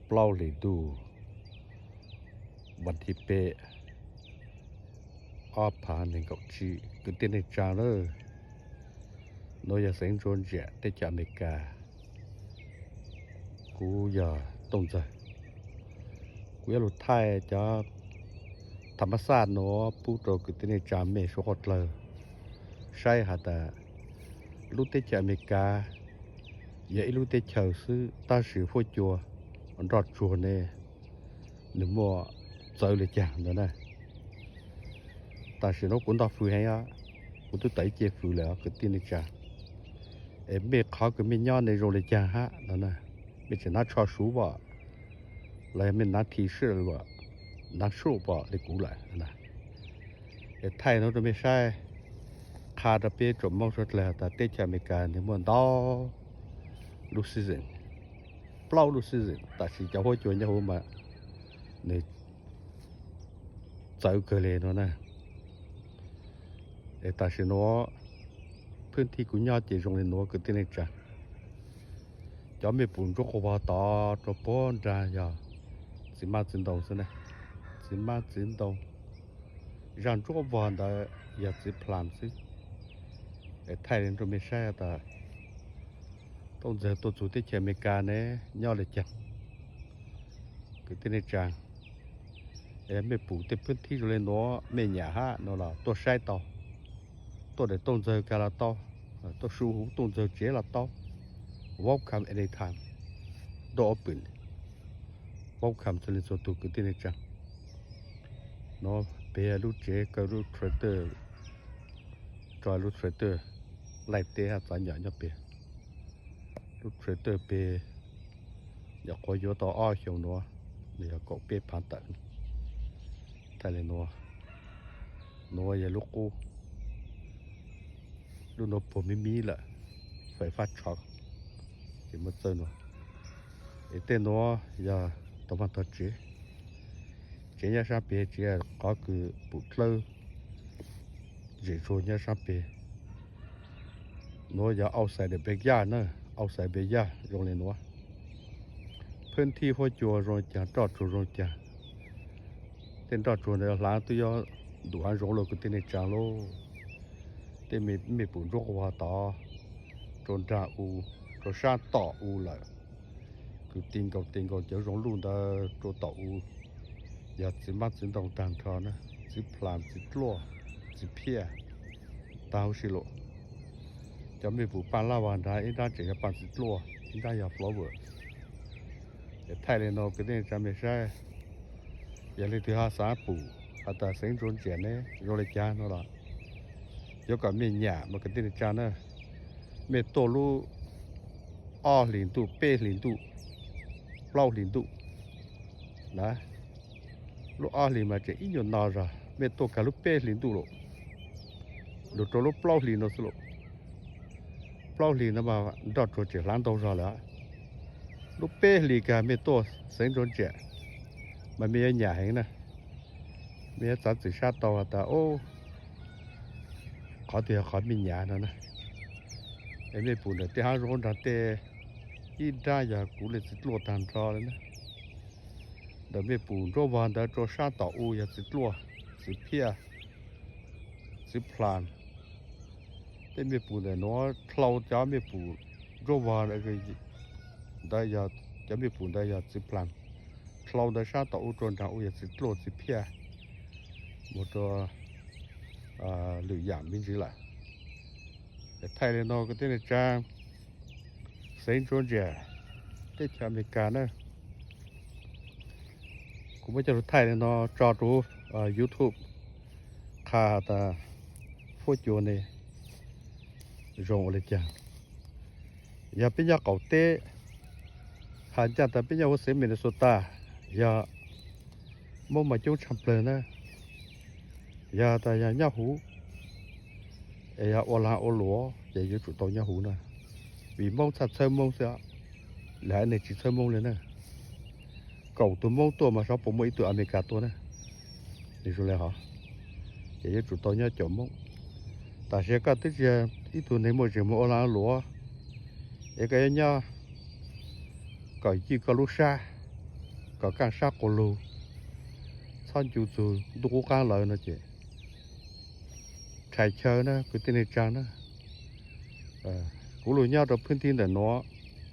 เปล่าเลยดูบันทิเปอ้อผ่านหนึ่งกับชีคือเต้นในจางเลยโนยาเสียงโจนเจได้จากอเมริกากูอย่าต้องใจกูอยากรู้ไทยจะธรรมศาสตร์เนาะผู้โตคือเต้นในจางไม่ชอบเลยใช่ฮะแต่รู้ได้จากอเมริกาอย่ารู้ได้เฉาซื้อตาสือพูดจัวมันรอดจัวเนี่ยหนึ่งมัวเจอเลยจังนั่นนะแต่สือnó cũng đọc phù hay á cũng tôi thấy chế phùแล้วคือtinจังเอ็มเบกเขาก็ไม่ย้อนในโรงเลยจังฮะนั่นนะไม่ใช่นักชอสูบ่เลยไม่นักทีสื่อบ่นักสู้บ่เลยกูเลยนะเอ็ไทยเราจะไม่ใช่คาดเปียจบมองสุดแล้วแต่เตจอเมริกาเนี่ยมันดอลูซิซินเปล่าลูซิซินแต่สิจะหัวจวนจะหัวมาเนี่ยใจเกเรเนาะนะแต่สิเนาะพื้นที่กุญญาเจรงเลยเนาะคือที่นี่จ้ะจะไม่ปุ่นจุกว่าต่อตัวป้อนจ้าอย่าสิมาจินตงซะนะสิมาจินตงยันจุกว่าได้อย่าจิพลานสิไทยเราไม่ใช่แต่ต้องเจอตัวจุดที่อเมริกาเนี่ยย่อเลยจ้ะคือที่นี่จ้ะไม่ปลูกที่พื้นที่เลยเนาะไม่หยาฮะเนาะล่ะตัวใช้ต่อตัวเด็กต้องเจอกันละต่อตัวสู้หูต้องเจอเจละต่อ welcome anytime door open welcome จะเรียนส่วนตัวคือที่นี่จ้ะเนาะเปียรู้เจก็รู้เทรดเดอร์จอยรู้เทรดเดอร์ไล่เตะสัญญาณจะเปียรู้เทรดเดอร์เปียอยากคอยโยต่ออ้อเขียวเนาะเดี๋ยวก็เปียผ่านตัดไทยเลยเนาะอย่าลูกกูลูกนกผมไม่มีละไฟฟ้าช็อตจะมาเจอเนาะเต้นเนาะอย่าต้องมาตัดเจยาชาเปียเจก็คือปุกเลอเจโจยาชาเปียเนาะอย่าเอาใส่เด็กเบียร์เนาะเอาใส่เบียร์โรงเรียนเนาะพื้นที่หัวจัวโรงจ่าจอดโรงจ่าเต้นจอดโรงในร้านตัวยอดูอันโรงเราก็เต้นในจางโลเต้นไม่ปุ่นโรคว่าต่อโจนจ่าอูโจชาต่ออูเลยคือติงเก่าเจ้าโรงลุงแต่โจต่ออูอย่าสิมาสินต้องตามทอนะสิพลานสิกลัวสิเพียตาสิโลจะไม่ปุ่นปานลาวันได้อินด้าเจียปานสิกลัวอินด้าอย่าฟลอเวอร์ไทยเลยเนาะก็ได้จำไม่ใช่อย่าเลยที่หาสาปู่อาตาเสียงโจนเจียนเนี่ยโรเลยจานเนาะล่ะยกกับเมียหยามันก็ได้จานนะเมียโตลูอ้อหลินตุเป้หลินตุเปล่าหลินตุนะลูกอ้อหลินมาจะอีหยนนาจ้ะเมียโตกับลูกเป้หลินตุโลดูตัวลูกเปล่าหลินเนาะสิโลเปล่าหลินนะมาดอดตัวเจียร้านตรงจ้ะแล้วลูกเป้หลีกาเมียโตเสียงโจนเจียมันมีหยาเห็นนะมีสัตว์สิชาติต่อแต่โอ้ขอเดียวขอมีหยานะไอ้ไม่ปุ่นเดี๋ยวที่หาโรงดันเตอีได้อยากกูเลยสิตัวทานทอเลยนะเดี๋ยวไม่ปุ่นโรวันเดี๋ยวโจชาต่ออูอยากสิตัวสิเพียสิพลานแต่ไม่ปุ่นเดี๋ยวน้อเราจะไม่ปุ่นโรวันอะไรได้อยากจะไม่ปุ่นได้อยากสิพลานเราได้ชาต่ออูโจนทางอูอยากสิตัวสิเพียหมดตัวหรืออย่างมินสิล่ะแต่ไทยเลยเนาะก็ได้จางเซนโจนเจได้จากอเมริกาเนาะกูไม่จะรู้ไทยเลยเนาะจอดูYouTube คาตาพูดอยู่ในโรงอะไรจ้าอย่าเป็นยาเก่าเตะหันจากแต่เป็นยาวัวเซมินโซตาอย่ามุ่งมาจุดชัมเปลนะอย่าแต่อย่าหน้าหูอย่าโอลาโอหลัวอย่าอยู่จุดตรงหน้าหูนะvì mong thật sơ mong sẽ lại này chỉ sơ mong lên nè cầu tụi mong tua mà sao cũng mấy tụi America tua nè thì rồi lại hả vậy chủ tôi nhớ chỗ mong ta sẽ có tức giờ ít tụi này mỗi chuyện mỗi lá lúa vậy cái nhá cởi chi có lúc xa có càng sát cổ lù son chú chú đủ càng lợi nó chị chạy chơi nó cứ tên này trang nó cú lùi nhau trongพื้นที่แต่nó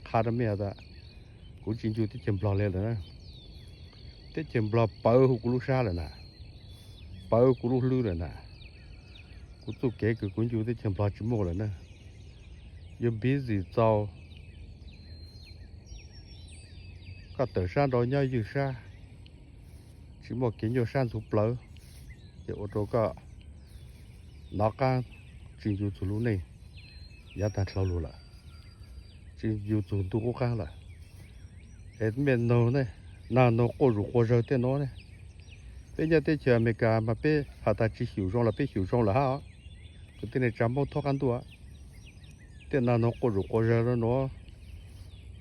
khá là mẹ ta cú chính chúที่chìm bò lên rồiที่chìm bò bờ cú lùi xa rồi nè bờ cú lùi lư rồi nè cú tụ kế cứ cú chúที่chìm bò chìm mồ rồi nè giờ biết gì sao có tự san đó nhau như xa chỉ một kiến vô san sụp lỡ thì ô tô có nó càng chỉ dù chủ này giá tan sau luôn là chỉ dù chủ tu có càng là hết miền nào này nào nó có rủ có rơi tên nó này bây giờ tới chờ mấy cái mà bây họ ta chỉ hiểu rồi là bây hiểu rồi là ha cái tên này chăm bao thoát ăn tua tên nào nó có rủ có rơi đó nó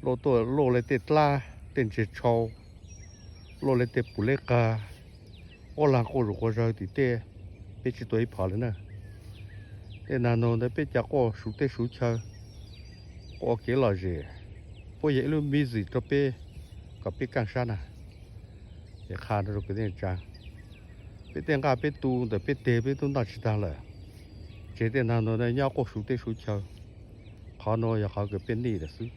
lô tôi lô lại tết la tên chết trâu lô lại tết bù lê ca ô làng cô rủ có rơi thì tê bây chỉ tuổi跑了呢tên nào nó bây giờ có số tết số chơi có cái là gì bây giờ luôn mi gì cho bây có bây càng xa nè để khai được cái tên trang bây tên cả bây tu để bây tê bây tu nào chỉ đang là chế tên nào nó nhau có số tết số chơi khó nói là khó cái bên đi là xứ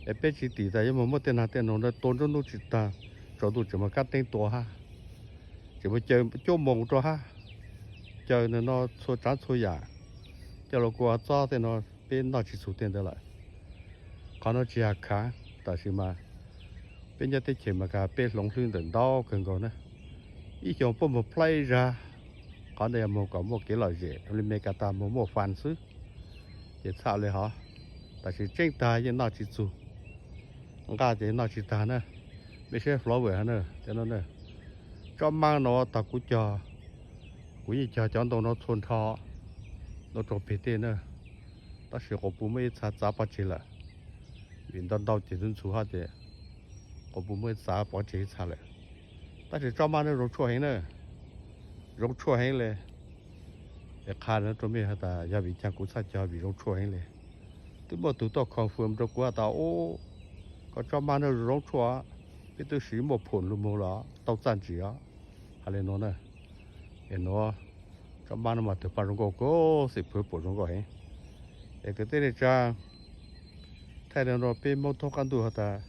để bây chỉ tỷ tại nhưng mà tên nào tên nó tôn cho nó chỉ ta cho tôi chỉ mà cắt tên to ha chỉ mà chơi chỗ mông cho ha chơi nó xô trán xô giả cho nó qua cho thì nó bên nó chỉ số tiền đó lại còn nó chỉ khá tại vì mà bên nhà tới chỉ mà cả bên lồng lưng đỉnh đau cần còn nữa ý chồng bơm một play ra còn đây một có một cái loại gì nên mấy cái ta một phần xứ để saoเลยhả tại vì trên tay như nó chỉ số cái thì nó chỉ ta nữaไม่ใช่flower nữa cho nên nữa cho mang nó ta cũng cho cũng cho chọn đồ nó thôn thọ nó trộn bể tiền nữa ta sẽ có bùn mấy xả giá bao nhiêu là vì đào chỉ dân số hết đấy có bùn mấy xả bao nhiêu xả lại ta sẽ cho mang nó rong chua hết nữa rong chua hếtเลยđể khai nó cho mấy ta gia vị trang cũng sát cho vì rong chua hếtเลยtừ một từ đó confirm cho qua tao ô có cho mang nó rong chua biết tôi sử một phun luôn mua đó tao chăn chỉ á hay là nó nè để nó cho mang nó mà từ phần rong có sẽ phơi bổ rong hết để cái tên này cha thay nó bên mâu thuẫn căn tu ta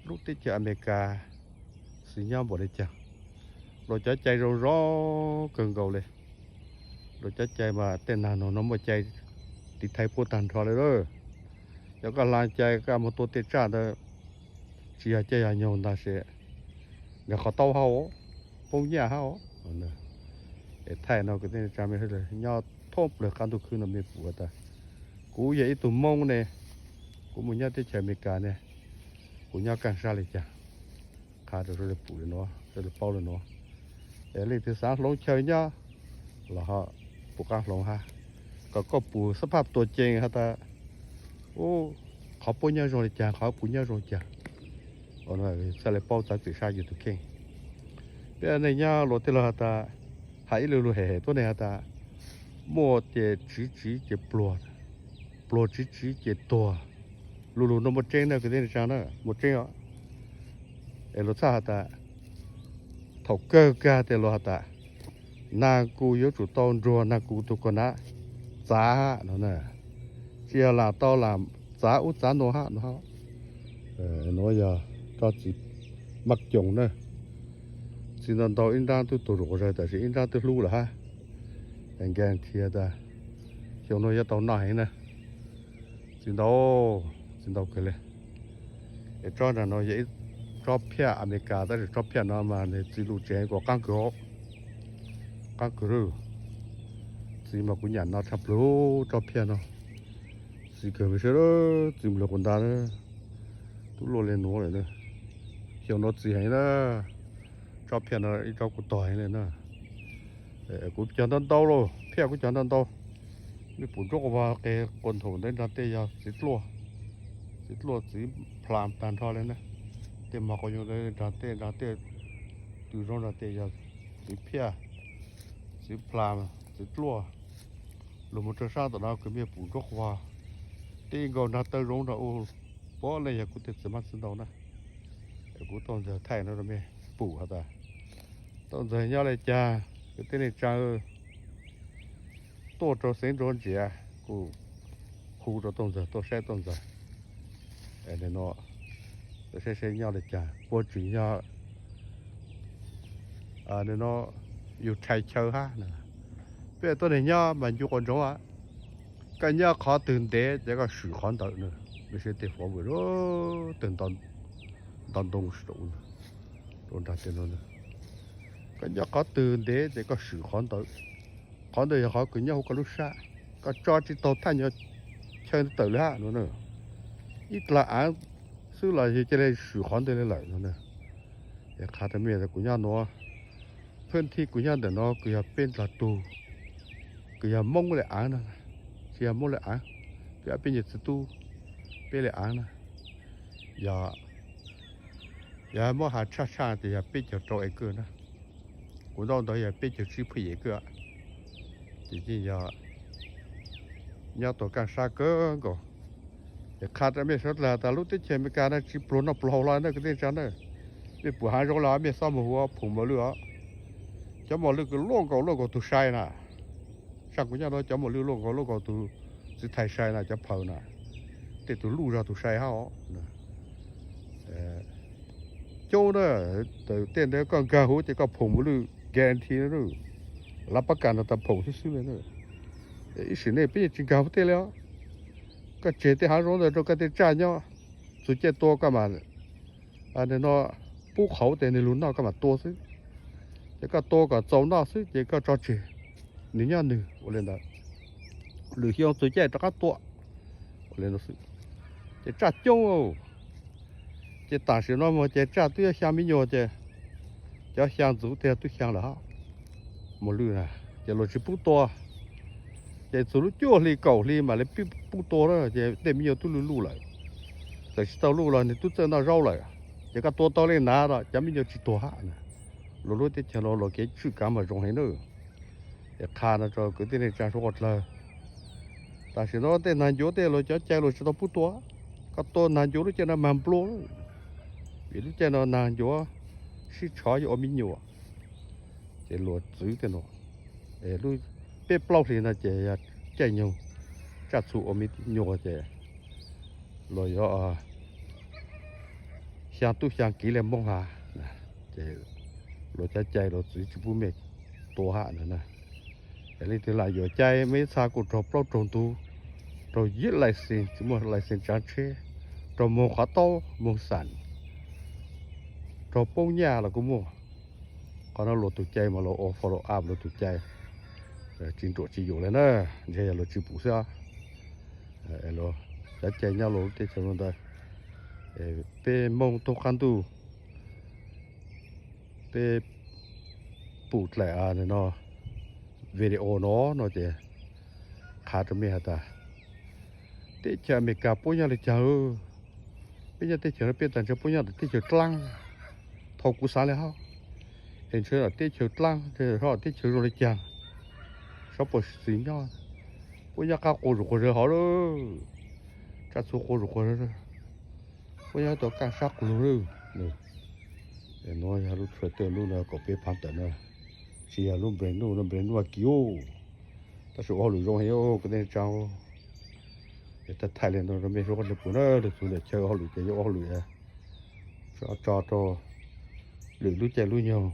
lúc tới chợ America xí nhau bỏ đi chợ rồi chở chạy rồi rõ cần cầu lên rồi chở chạy mà tên nào nó mà chạy thì thay phố tàn thọเลยrồiแล้วก็ลานใจก็มาตัวเตจ้าเด้อchỉ là chơi nhau ta sẽ nhà họ tàu hao phong nhà hao để thay nó cái tên cha mẹ rồi nhau thôm được căn tu khứ nó mới phụ ta cú vậy tụi mông này cú muốn nhau tới chơi mấy cái này cú nhau càng xa lại chả khá được rồi phụ nó rồi bao rồi nó để lấy thứ sáng lông chơi nhau là họ phụ càng lông ha có phụ sắp hấpตัวจริงฮะta ôเขาปุ้ยnhau rồi chảเขาปุ้ยnhau rồi chả còn rồi sẽ lại bao trái từ xa như thế kia bây giờ này nhau lột tiền là ta hãy lưu hệตัวnày ta mua để chỉ bùa chỉ để tua lưu nó một trên này cái này sao nữa một trên đó để lột sao ta thầu cơ ca để lột ta na cú yếu chủ tôn rùa na cú tu con á giá nó nè chia là to làm giá út giá nó ha nói giờ cho chỉ mặc chồng nữa xin đón tàu in ra tôi tổ rồi tại vì in ra tôi lưu là ha anh em thì ta chiều nay tàu này nè xin đâu cái này để cho là nó dễ cho phía America đó để cho phía nó mà để chỉ lưu chế của căn cứ chỉ mà cũng nhận nó thập lúa cho phía nó chỉ cần phải đó chỉ một con ta nữa tôi lôi lên nó này nữa chiều nó chỉ hay đó cho phía nó cho cụ tỏi này nữa cụ chọn đơn tàu rồi phía cụ chọn đơn tàu đi phụ trách vào cái con thùng đấy ra tê giờ xịt lúa chỉ làm tàn thọ lên nữa thì mà có những cái ra tê từ trong ra tê giờ xịt phía xịt làm xịt lúa lúc một sao tụi nó cứ biết phụ trách vào thì còn ra tê rong ra ô bỏ này giờ cụ tự xử mắt xin đầu nè cụ กูต้องจะไทยนั่นแม่ปู่เขาตาต้องจะย่อเลยจ้าก็เต้นจ้า多着生着节กู哭着动着多晒动着哎那喏这些些要的家我主要那喏有柴球哈那别多的伢们就观众啊跟伢考等待这个水环岛呢那些地方为了等当东西了呢东大电脑呢跟伢考等待这个水环岛考的也好跟伢个路上个抓起到探伢chơi tự ha nó nữa ít là án xứ là cái này sử khoản đây lại nó nữa để khá là mẹ của nhau nó phân thi của nhau để nó cứ bên là tù cứ mong lại án này chỉ mong lại án cứ bên nhiệt tu bên lại án này giờ mua hạt cha thì bên cho trâu ấy cơ nữa của nó đó bên cho chip ấy cơ chỉ giờ nhau tổ càng xa cơ có khát ra mấy số là ta lúc tết chơi mấy cái nó chỉ plon nó plon lại nó cái tên chán này bị bùa hai rồi là mấy sao mà hoa phùng vào lửa cho mọi lửa cái lông cầu tụ sai nè sang của nhau đó cho mọi lửa lông cầu tụ chỉ thay sai nè cho phơi nè để tụ lù ra tụ sai ha châu đó từ tên đấy con cá hú chỉ có phùng vào lửa guarantee nó rồiรับประกันta phùngซื่อๆเลย ý sự này bây giờ chỉ搞thế了cái chế thì hàng rồi rồi cái trả nhau chủ chế to cái mà nên nó bút khẩu thì nên luôn nào cái mà to chứ cái to cái trâu nào chứ cái cho chế nếu như nữa lên đó lười hiong chủ chế cho cái to lên đó chứ cái trả chung cái当时那么cái trả tôi想mấy nhiều cái cho想chủ thì tôi想là một lười à cái lối chỉ bút to cái số lúc chua li cầu li mà lấy bút to đó cái để nhiều tôi lù lại tại sao lù lại thì tôi cho nó rau lại cái to to lên ná đó chả mấy nhiều chỉ to hạ nè lúc thì cho nó cái chữ cảm mà rong hay nữa cái khá nó cho cái này trang số là tại sao nó tên nan chỗ tên rồi cho chạy rồi cho nó bút to cái to nan chỗ nó cho nó mềm plo vì lúc cho nó nan chỗ xí chó cho mấy nhiều cái lúa giữ tên nó để lúc bé plau thì là chạy nhiều chặt sụ ở mấy nhiều chạy rồi do sang tu sang kỹ là mong hà chạy rồi chạy rồi chỉ bù mệt tổ hạ nữa nè cái này thì lại giờ chạy mấy xa của trò plau trồng tu rồi giết lại xin chỉ một lại xin chán chế rồi mua khá to mua sản rồi bông nhà là cũng mua còn nó lột tụi chạy mà lột off lột áp lột tụi chạy chính trị chỉ dùng lên nữa, bây giờ là chỉ bù sao, rồi đã chạy nhau rồi thì cho nó đây, về mông tô khăn tu, về bù lại này nó video nó chỉ khá cho mình ta, để cho mình cả bốn nhà để chờ, bây giờ để chờ nó biến thành cho bốn nhà để chờ trăng, thầu cú sángเลยฮะ hiện giờ là để chờ trăng, thì họ để chờ rồi chờ sao bỏ xí nhau bây giờ các cô rồi họ đó các số cô rồi bây giờ tôi càng sát rồi để nói lúc thời tiền lúc nào có biết phán tận nữa chỉ là lúc bên nó kêu ta số họ lùi rồi hiểu cái này cháu để ta thay lên nó mấy số con được nữa được rồi để chơi họ lùi chơi họ lùi cho lùi lúc chơi lùi nhau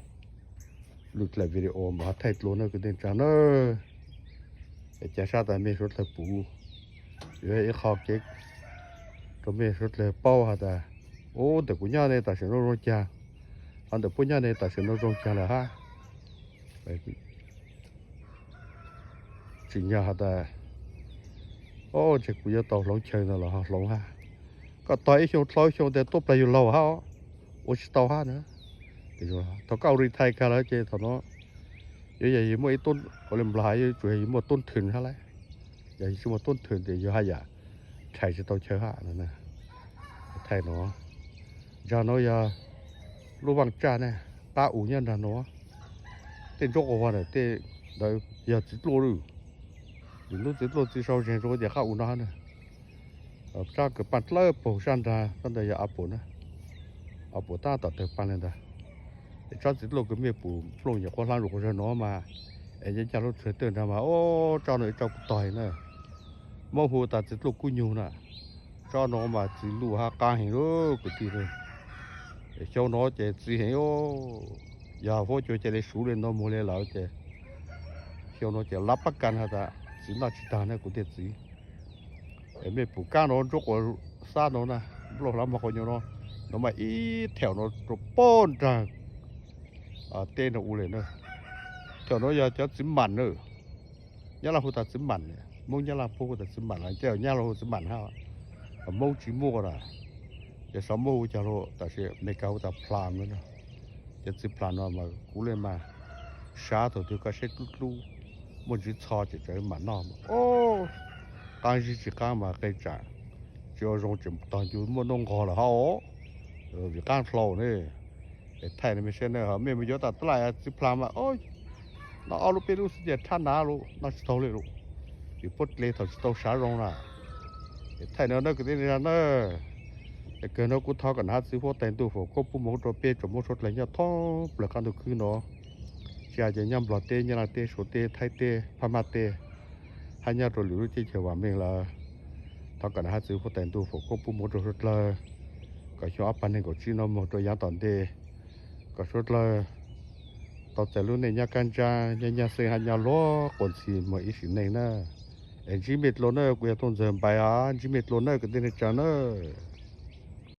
lùi lại video mà thay luôn nữa cái này cháu nữa chả sao tại mình rất là bù rồi khó chết rồi mình rất là bao hả ta ô từ của nhau này ta sẽ nó rong cha anh từ của nhau này ta sẽ nó rong cha là ha chỉ nhau hả ta ô chỉ của nhau tàu lông chơi nó là lông ha có tỏi xong để tốt lại lâu ha ô chỉ tàu ha nữa thì rồi tàu cao đi thay cả là chơi thằng nó vậy mỗi tôn có làm lại rồi một tôn thuyền ha lại vậy chứ một tôn thuyền thì giờ hai giờ chạy cho tàu chơi hạ nữa nè thay nó giờ nó giờ lúc bằng trà này ba ủ nhân là nó tên chỗ của này tên đấy giờ chỉ lô rồi lúc chỉ lô chỉ sau rồi giờ khác ủ nó nè ra cái bàn lơ bổ sang ra xong rồi giờ áp bổ nè เอาปูต้าต่อเตปันเลยนะไอ้เจ้าสิโลกก็มีปูพลงอย่างคนล้างลูกคนน้อมาไอ้ยันจะรถเสือเตือนมาโอ้เจ้าหน่อยเจ้ากูต่อยเนอะมอหูตาสิโลกกูอยู่น่ะเจ้าน้อมาสิลูหากาเห็นโอ้กูตีเลยไอ้เจ้าน้อเจสิเห็นโอ้อย่าพอจะจะได้สู้เลยน้อมูเลยแล้วเจเจ้าน้อจะรับประกันฮะตาสิน่าจิตาเนี่ยกูเด็ดสิไอ้แม่ปูก้าน้อจกว่าซาน้อนะโลกล้ำมาคนอยู่น้อน้อมาอีแถวน้อตบป้นจังเต้นอูเลยเนอะแถวน้อจะสิมมันเนอะยาลาพูดแต่สิมมันเนี่ยมงยาลาพูดแต่สิมมันอะไรเจ้ายาลาพูดสิมมันฮะมงจีมัวละจะสมมูจะรู้แต่เชื่อไม่เก่าแต่พลานเลยนะจะสิพลานมากูเลยมาชาตัวที่ก็เช็ดลูมันจะชอจะจะมันนอมโอ้การที่จะการมาใกล้จ่าจะรงจมตอนอยู่มันนงคอละฮะวิการพลาวเนี่ยไอ้ไทยนี่ไม่ใช่เนอะฮะไม่เยอะแต่ตลาดสิพลานมาโอ้ยเราเอาลูกไปรู้สิเจ็ดท่านนาลูกน่าจะโตเลยลูกอยู่พุทธเลยถอดโตช้าลงละไอ้ไทยเนอะนั่นก็ได้เนี่ยเนอะไอ้เกินเรากูทอกันหาซื้อพวกแต่งตัวพวกก็ปุ่มหัวตัวเปี้ยจมหัวชดอะไรเงี้ยท้องเปลือกกันตัวคืนเนาะจะจะย่ำหลอดเตยย่ำเตยโฉเตยไทยเตยพม่าเตยให้ย่ำตัวหรือที่เชื่อว่าเมื่อละทอกันหาซื้อพวกแต่งตัวพวกก็ปุ่มหัวตัวชดเลยก็ชอบปันให้กับชีนอมตัวยาตอนเตยก็ชดเลยต่อแต่รุ่นเนี่ยยากันจายาเสียหันยาล้อคนสีมาอีสินเองนะไอ้จิมิตโลเนอร์กูจะต้องเดินไปจิมิตโลเนอร์ก็ได้ในจานเนอร์